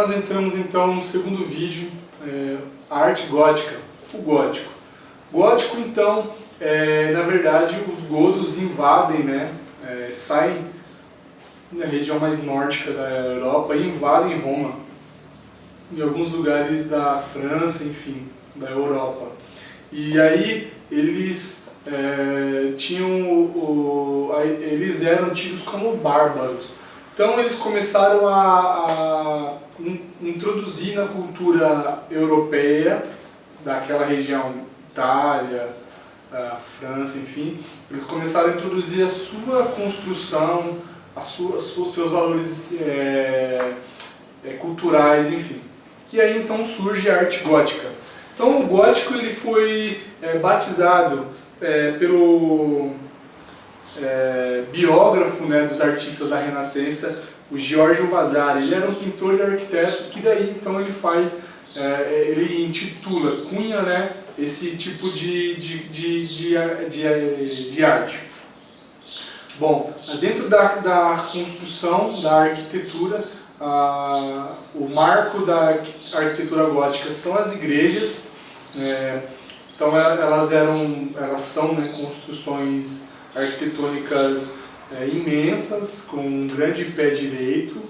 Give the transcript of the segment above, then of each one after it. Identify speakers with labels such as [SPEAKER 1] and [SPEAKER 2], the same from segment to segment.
[SPEAKER 1] nós entramos então no segundo vídeo, a arte gótica, o gótico. Gótico então, na verdade os godos invadem, saem da região mais nórdica da Europa e invadem Roma, em alguns lugares da França, enfim, da Europa. E aí eles eles eram tidos como bárbaros. Então eles começaram a introduzir na cultura europeia, daquela região, Itália, França, enfim, eles começaram a introduzir a sua construção, seus valores culturais, enfim. E aí então surge a arte gótica. Então o gótico ele foi batizado pelo biógrafo dos artistas da Renascença, o Giorgio Vasari. Ele era um pintor e arquiteto que daí então ele faz, ele intitula, cunha esse tipo de arte. Bom, dentro da construção, da arquitetura, o marco da arquitetura gótica são as igrejas. Então elas são construções arquitetônicas imensas, com um grande pé direito,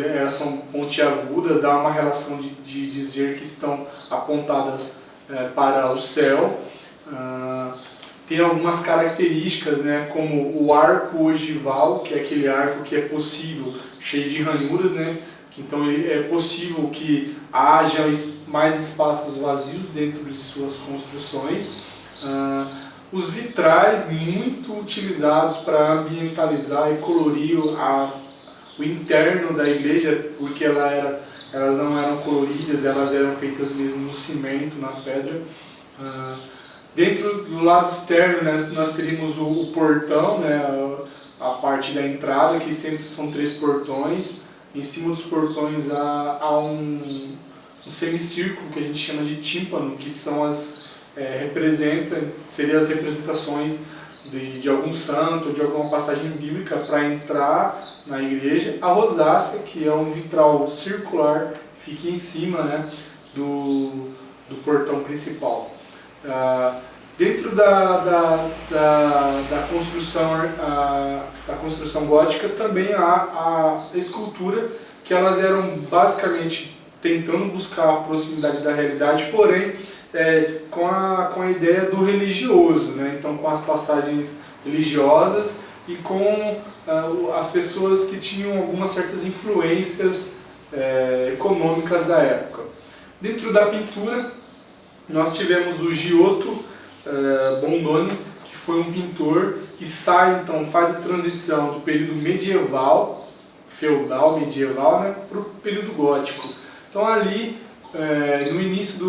[SPEAKER 1] elas são pontiagudas, há uma relação de dizer que estão apontadas para o céu. Tem algumas características, como o arco ogival, que é aquele arco que é possível, cheio de ranhuras, então é possível que haja mais espaços vazios dentro de suas construções. Os vitrais, muito utilizados para ambientalizar e colorir o interno da igreja, porque elas não eram coloridas, elas eram feitas mesmo no cimento, na pedra. Dentro do lado externo, nós teríamos o portão, a parte da entrada, que sempre são 3 portões. Em cima dos portões há um semicírculo que a gente chama de tímpano, que são seriam as representações de algum santo ou de alguma passagem bíblica para entrar na igreja. A rosácea, que é um vitral circular, fica em cima do portão principal. Dentro da construção gótica também há a escultura, que elas eram basicamente tentando buscar a proximidade da realidade, porém com a ideia do religioso, então com as passagens religiosas e com as pessoas que tinham algumas certas influências econômicas da época. Dentro da pintura nós tivemos o Giotto Bondone, que foi um pintor que então faz a transição do período medieval, feudal, medieval, para o período gótico. Então ali, no início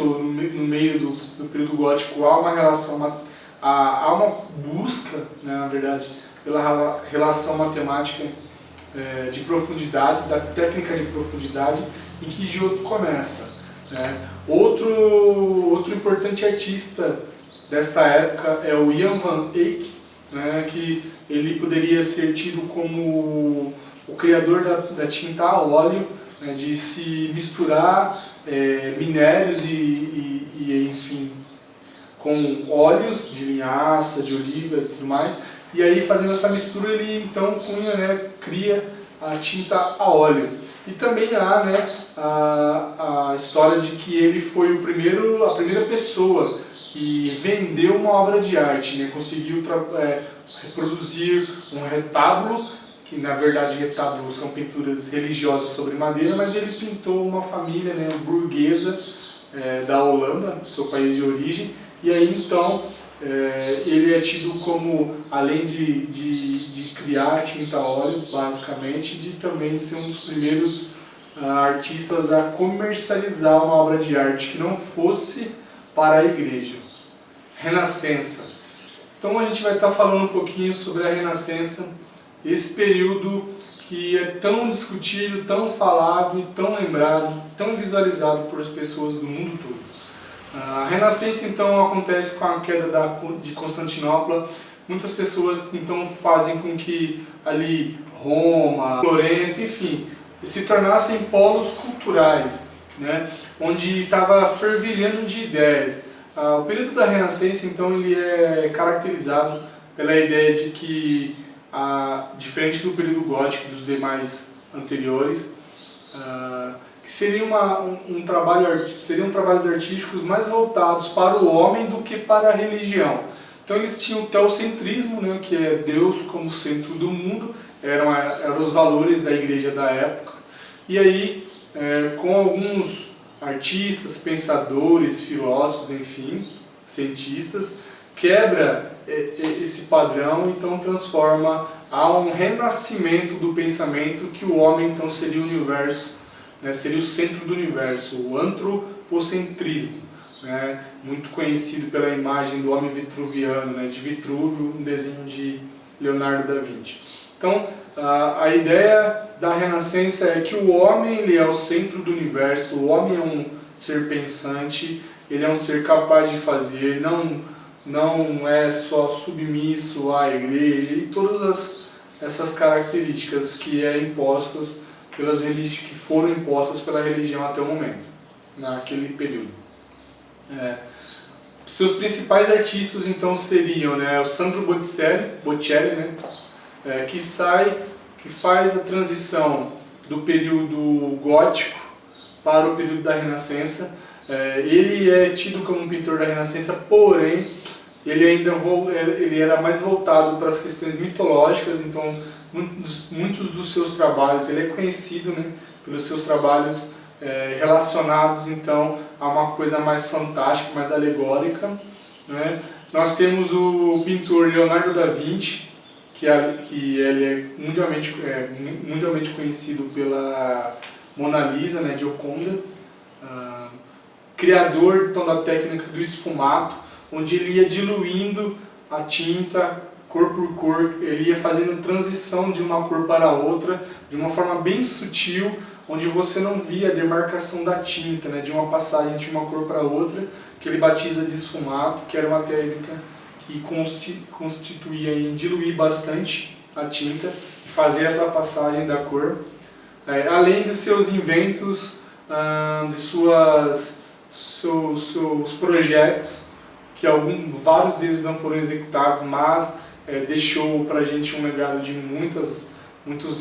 [SPEAKER 1] ou no meio do período gótico, há uma relação, há uma busca, na verdade, pela relação matemática de profundidade, da técnica de profundidade, em que Giotto começa. Outro importante artista desta época é o Jan van Eyck, que ele poderia ser tido como o criador da tinta a óleo, de se misturar minérios enfim, com óleos de linhaça, de oliva e tudo mais, e aí fazendo essa mistura ele então cria a tinta a óleo. E também há a história de que ele foi a primeira pessoa que vendeu uma obra de arte, conseguiu reproduzir um retábulo, que na verdade retábulos são pinturas religiosas sobre madeira, mas ele pintou uma família burguesa da Holanda, seu país de origem, e aí então ele é tido como, além de criar tinta a óleo, basicamente, de também ser um dos primeiros artistas a comercializar uma obra de arte que não fosse para a igreja. Renascença. Então a gente vai estar falando um pouquinho sobre a Renascença, esse período que é tão discutido, tão falado, tão lembrado, tão visualizado por pessoas do mundo todo. A Renascença então acontece com a queda de Constantinopla. Muitas pessoas então fazem com que ali Roma, Florença, enfim, e se tornassem polos culturais, né, onde estava fervilhando de ideias. O período da Renascença, então, ele é caracterizado pela ideia de que, diferente do período gótico e dos demais anteriores, que seriam trabalhos artísticos mais voltados para o homem do que para a religião. Então eles tinham o teocentrismo, né, que é Deus como centro do mundo, eram os valores da igreja da época. E aí, com alguns artistas, pensadores, filósofos, enfim, cientistas, quebra esse padrão, então transforma a um renascimento do pensamento que o homem então seria o universo, né, seria o centro do universo, o antropocentrismo, né, muito conhecido pela imagem do homem vitruviano, né, de Vitrúvio, um desenho de Leonardo da Vinci. Então, a ideia da Renascença é que o homem ele é o centro do universo, o homem é um ser pensante, ele é um ser capaz de fazer, não é só submisso à igreja e todas essas características que que foram impostas pela religião até o momento, naquele período. Seus principais artistas então seriam, né, o Sandro Botticelli, né, que faz a transição do período gótico para o período da Renascença. Ele é tido como um pintor da Renascença, porém ele era mais voltado para as questões mitológicas, então muitos dos seus trabalhos, ele é conhecido, né, pelos seus trabalhos relacionados então a uma coisa mais fantástica, mais alegórica, né? Nós temos o pintor Leonardo da Vinci, que ele é mundialmente conhecido pela Mona Lisa, né, Gioconda, criador então da técnica do esfumato, onde ele ia diluindo a tinta cor por cor, ele ia fazendo transição de uma cor para outra de uma forma bem sutil, onde você não via a demarcação da tinta, né, de uma passagem de uma cor para outra, que ele batiza de esfumato, que era uma técnica que constituía em diluir bastante a tinta e fazer essa passagem da cor. Além de seus inventos, de seus projetos, que vários deles não foram executados, mas deixou para a gente um legado de muitos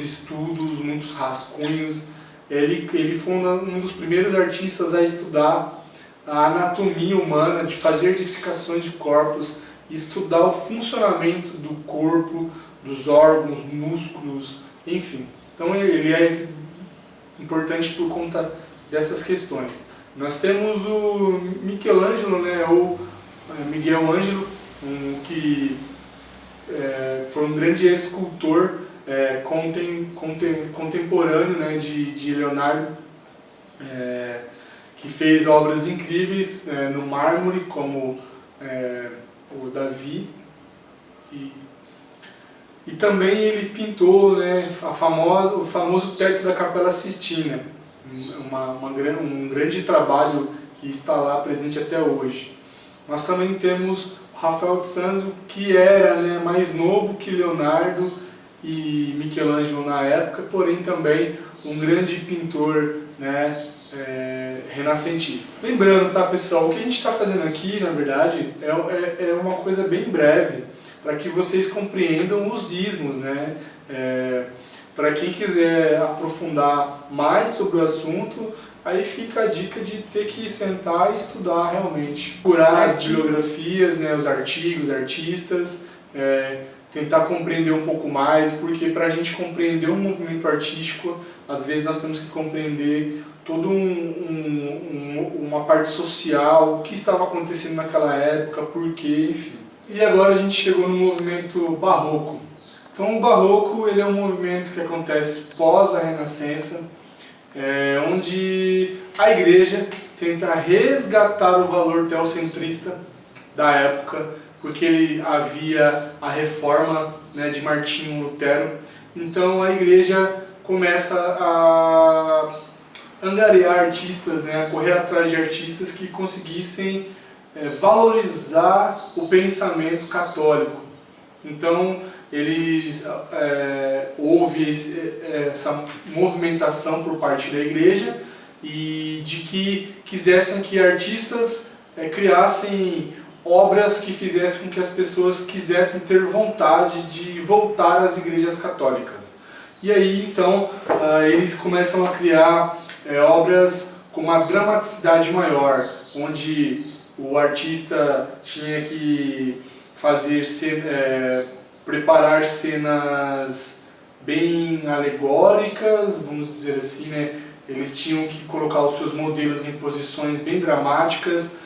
[SPEAKER 1] estudos, muitos rascunhos. Ele foi um dos primeiros artistas a estudar a anatomia humana, de fazer dissecações de corpos, estudar o funcionamento do corpo, dos órgãos, músculos, enfim. Então ele é importante por conta dessas questões. Nós temos o Michelangelo, né, ou Miguel Ângelo, que foi um grande escultor contemporâneo, né, de Leonardo, que fez obras incríveis no mármore, como o Davi, e também ele pintou, né, o famoso teto da Capela Sistina, um grande trabalho que está lá presente até hoje. Nós também temos Rafael de Sanzio, que era, né, mais novo que Leonardo e Michelangelo na época, porém também um grande pintor, né, renascentista. Lembrando, tá, pessoal, o que a gente está fazendo aqui, na verdade, é uma coisa bem breve, para que vocês compreendam os ismos, né? Para quem quiser aprofundar mais sobre o assunto, aí fica a dica de ter que sentar e estudar realmente. Procurar as biografias, né, os artigos, artistas, tentar compreender um pouco mais, porque para a gente compreender um movimento artístico, às vezes nós temos que compreender toda uma parte social, o que estava acontecendo naquela época, por quê, enfim. E agora a gente chegou no movimento barroco. Então o barroco ele é um movimento que acontece pós a Renascença, onde a igreja tenta resgatar o valor teocentrista da época, porque havia a reforma, né, de Martinho Lutero. Então a igreja começa a angariar artistas, né, a correr atrás de artistas que conseguissem valorizar o pensamento católico, Então houve essa movimentação por parte da igreja e de que quisessem que artistas criassem obras que fizessem com que as pessoas quisessem ter vontade de voltar às igrejas católicas. E aí então eles começam a criar obras com uma dramaticidade maior, onde o artista tinha que preparar cenas bem alegóricas, vamos dizer assim, né? Eles tinham que colocar os seus modelos em posições bem dramáticas,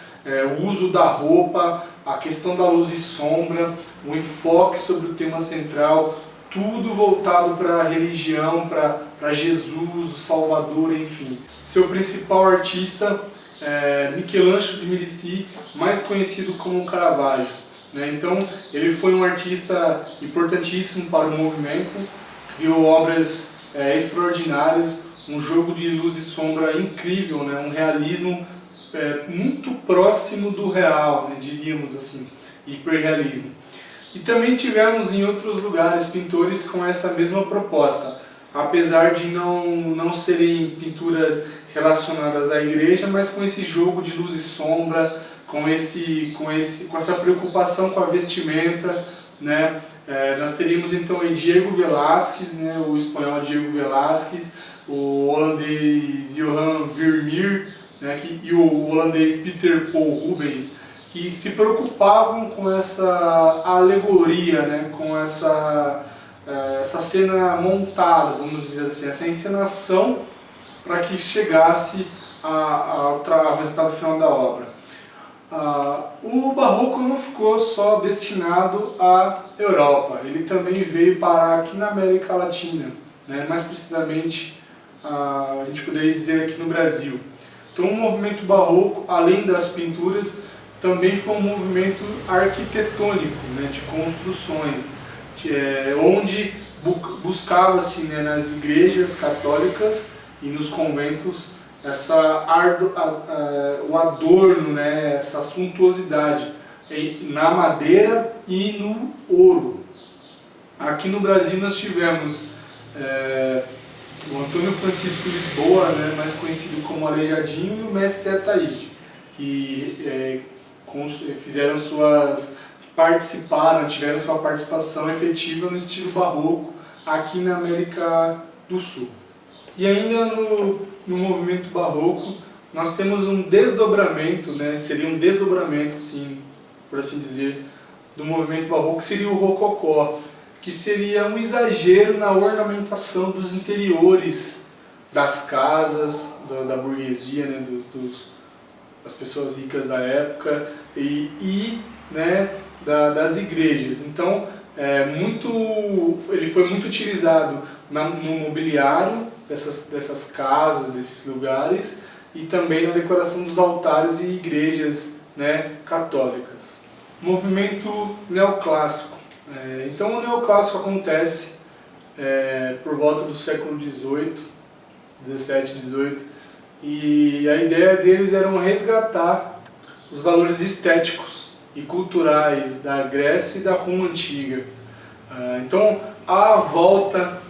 [SPEAKER 1] o uso da roupa, a questão da luz e sombra, o enfoque sobre o tema central, tudo voltado para a religião, para Jesus, o Salvador, enfim. Seu principal artista é Michelangelo de Médici, mais conhecido como Caravaggio. Então, ele foi um artista importantíssimo para o movimento, criou obras extraordinárias, um jogo de luz e sombra incrível, um realismo muito próximo do real, diríamos assim, hiperrealismo. E também tivemos em outros lugares pintores com essa mesma proposta, apesar de não serem pinturas relacionadas à igreja, mas com esse jogo de luz e sombra, com essa preocupação com a vestimenta, nós teríamos então Diego Velázquez, o espanhol Diego Velázquez, o holandês Johan Vermeer, e o holandês Peter Paul Rubens, que se preocupavam com essa alegoria, com essa cena montada, vamos dizer assim, essa encenação para que chegasse ao resultado final da obra. O barroco não ficou só destinado à Europa, ele também veio parar aqui na América Latina, mais precisamente a gente poderia dizer aqui no Brasil. Então o movimento barroco, além das pinturas, também foi um movimento arquitetônico, de construções, onde buscava-se nas igrejas católicas e nos conventos o adorno, essa suntuosidade na madeira e no ouro. Aqui no Brasil nós tivemos o Antônio Francisco Lisboa, mais conhecido como Aleijadinho, e o mestre Ataíde, que tiveram sua participação efetiva no estilo barroco aqui na América do Sul. E ainda no movimento barroco, nós temos um desdobramento, seria um desdobramento, assim, por assim dizer, do movimento barroco, que seria o rococó, que seria um exagero na ornamentação dos interiores das casas, da burguesia, das pessoas ricas da época e das igrejas. Então, ele foi muito utilizado no mobiliário dessas casas, desses lugares, e também na decoração dos altares e igrejas católicas. Movimento neoclássico. Então o neoclássico acontece por volta do século XVIII, 17, 18, e a ideia deles era resgatar os valores estéticos e culturais da Grécia e da Roma antiga. Então a volta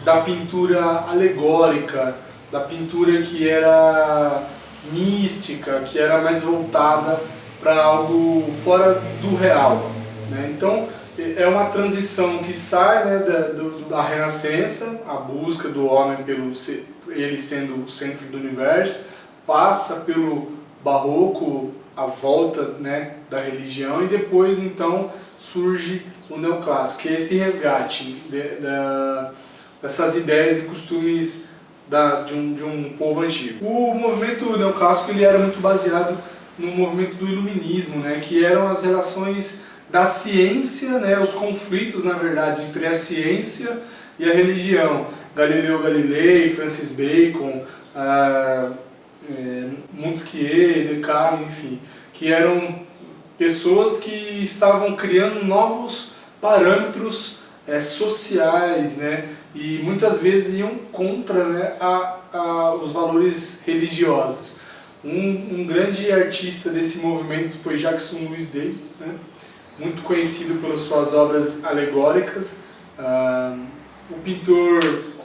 [SPEAKER 1] da pintura alegórica, da pintura que era mística, que era mais voltada para algo fora do real. Então é uma transição que sai da Renascença, a busca do homem ele sendo o centro do universo, passa pelo Barroco, a volta da religião, e depois então surge o neoclássico, que é esse resgate dessas ideias e costumes de um povo antigo. O movimento neoclássico ele era muito baseado no movimento do iluminismo, que eram as relações da ciência, os conflitos, na verdade, entre a ciência e a religião. Galileu Galilei, Francis Bacon, Montesquieu, Descartes, enfim, que eram pessoas que estavam criando novos parâmetros sociais, e muitas vezes iam contra os valores religiosos. Um grande artista desse movimento foi Jackson Louis Davis, muito conhecido pelas suas obras alegóricas, o pintor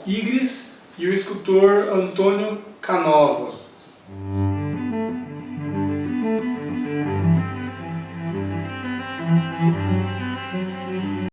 [SPEAKER 1] Igris e o escultor Antônio Canova.